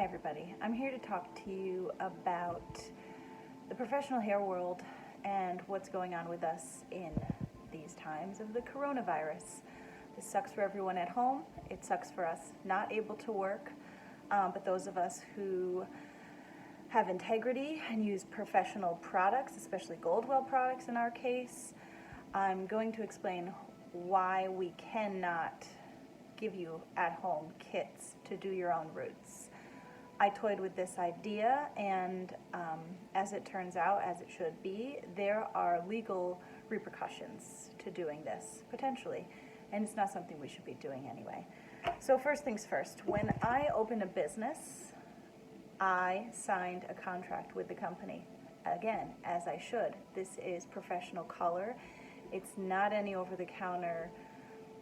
Hi everybody, I'm here to talk to you about the professional hair world and what's going on with us in these times of the coronavirus. This sucks for everyone at home, it sucks for us not able to work, but those of us who have integrity and use professional products, especially Goldwell products in our case, I'm going to explain why we cannot give you at-home kits to do your own roots. I toyed with this idea, and as it turns out, as it should be, there are legal repercussions to doing this, potentially, and it's not something we should be doing anyway. So first things first, when I opened a business, I signed a contract with the company. Again, as I should. This is professional color. It's not any over-the-counter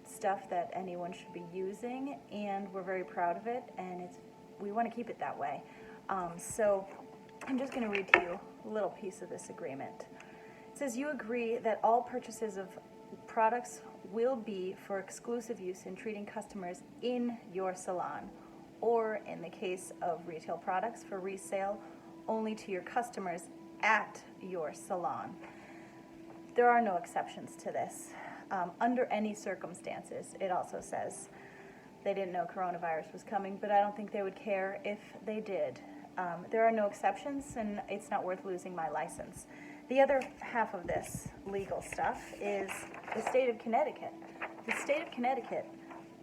stuff that anyone should be using, and we're very proud of it, and we want to keep it that way. So I'm just going to read to you a little piece of this agreement. It says, you agree that all purchases of products will be for exclusive use in treating customers in your salon, or in the case of retail products, for resale only to your customers at your salon. There are no exceptions to this. Under any circumstances, it also says. They didn't know coronavirus was coming, but I don't think they would care if they did. There are no exceptions, and it's not worth losing my license. The other half of this legal stuff is the state of Connecticut. The state of Connecticut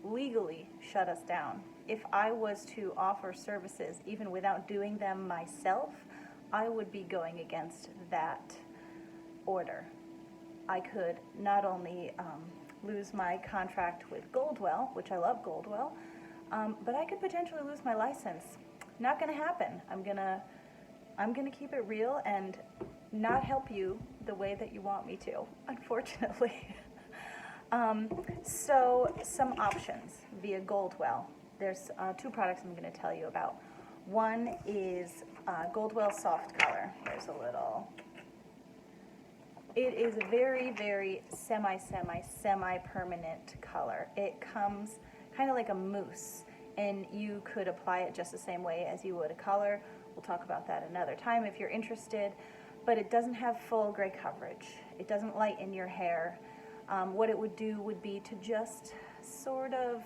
legally shut us down. If I was to offer services even without doing them myself, I would be going against that order. I could not only lose my contract with Goldwell, which I love Goldwell, but I could potentially lose my license. Not going to happen. I'm gonna keep it real and not help you the way that you want me to, unfortunately. So some options via Goldwell. There's two products I'm going to tell you about. One is Goldwell Soft Color. There's a little. It is a very, very semi-permanent color. It comes kind of like a mousse, and you could apply it just the same way as you would a color. We'll talk about that another time if you're interested, but it doesn't have full gray coverage. It doesn't lighten your hair. What it would do would be to just sort of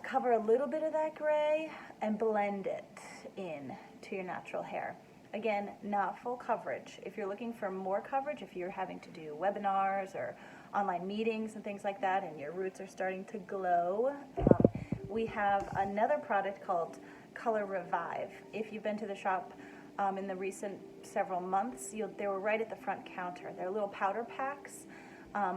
cover a little bit of that gray and blend it in to your natural hair. Again, not full coverage. If you're looking for more coverage, if you're having to do webinars or online meetings and things like that, and your roots are starting to glow, we have another product called Color Revive. If you've been to the shop in the recent several months, they were right at the front counter. They're little powder packs.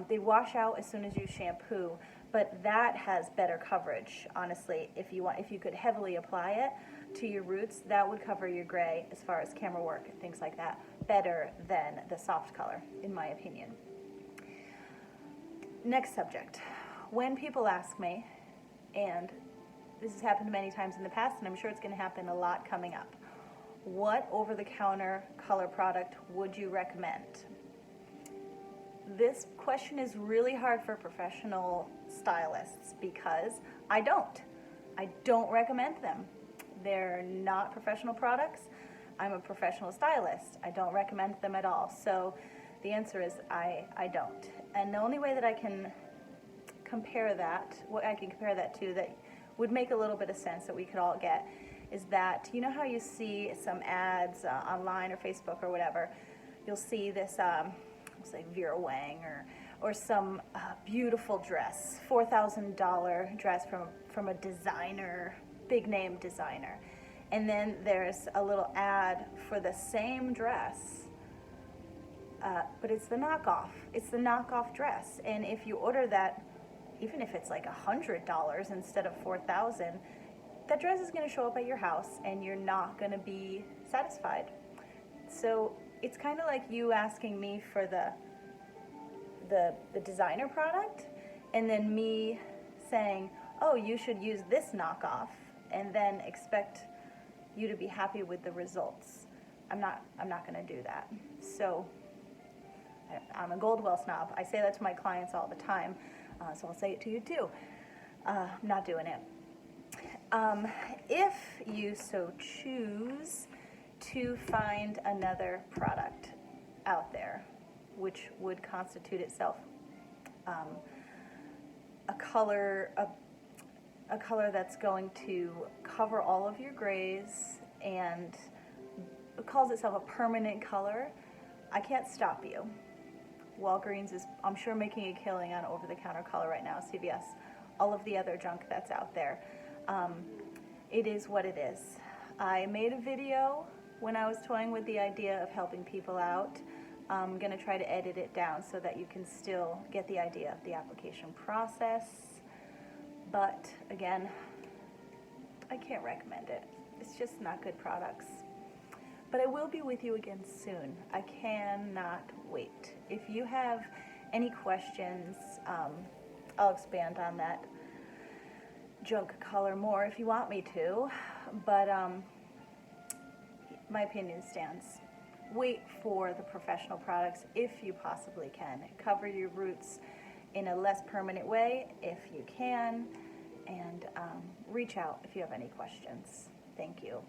They wash out as soon as you shampoo, but that has better coverage, honestly. If you could heavily apply it to your roots, that would cover your gray as far as camera work and things like that better than the soft color, in my opinion. Next subject. When people ask me, and this has happened many times in the past, and I'm sure it's going to happen a lot coming up, what over-the-counter color product would you recommend? This question is really hard for professional stylists because I don't recommend them. They're not professional products. I'm a professional stylist. I don't recommend them at all. So the answer is I don't. And the only way that I can compare that, what I can compare that to that would make a little bit of sense that we could all get, is that, you know how you see some ads online or Facebook or whatever, you'll see this, say Vera Wang or some beautiful dress, $4,000 dress from a designer, big name designer. And then there's a little ad for the same dress, but it's the knockoff. It's the knockoff dress. And if you order that, even if it's like $100 instead of $4,000, that dress is going to show up at your house and you're not going to be satisfied. So it's kind of like you asking me for the designer product and then me saying, oh, you should use this knockoff, and then expect you to be happy with the results. I'm not going to do that. So I'm a Goldwell snob. I say that to my clients all the time, so I'll say it to you too. Not doing it. If you so choose to find another product out there, which would constitute itself a color that's going to cover all of your grays and calls itself a permanent color, I can't stop you. Walgreens is, I'm sure, making a killing on over-the-counter color right now, CVS, all of the other junk that's out there. It is what it is. I made a video when I was toying with the idea of helping people out. I'm going to try to edit it down so that you can still get the idea of the application process. But again, I can't recommend it. It's just not good products. But I will be with you again soon. I cannot wait. If you have any questions, I'll expand on that junk color more if you want me to. But my opinion stands. Wait for the professional products if you possibly can. Cover your roots in a less permanent way if you can, and reach out if you have any questions. Thank you.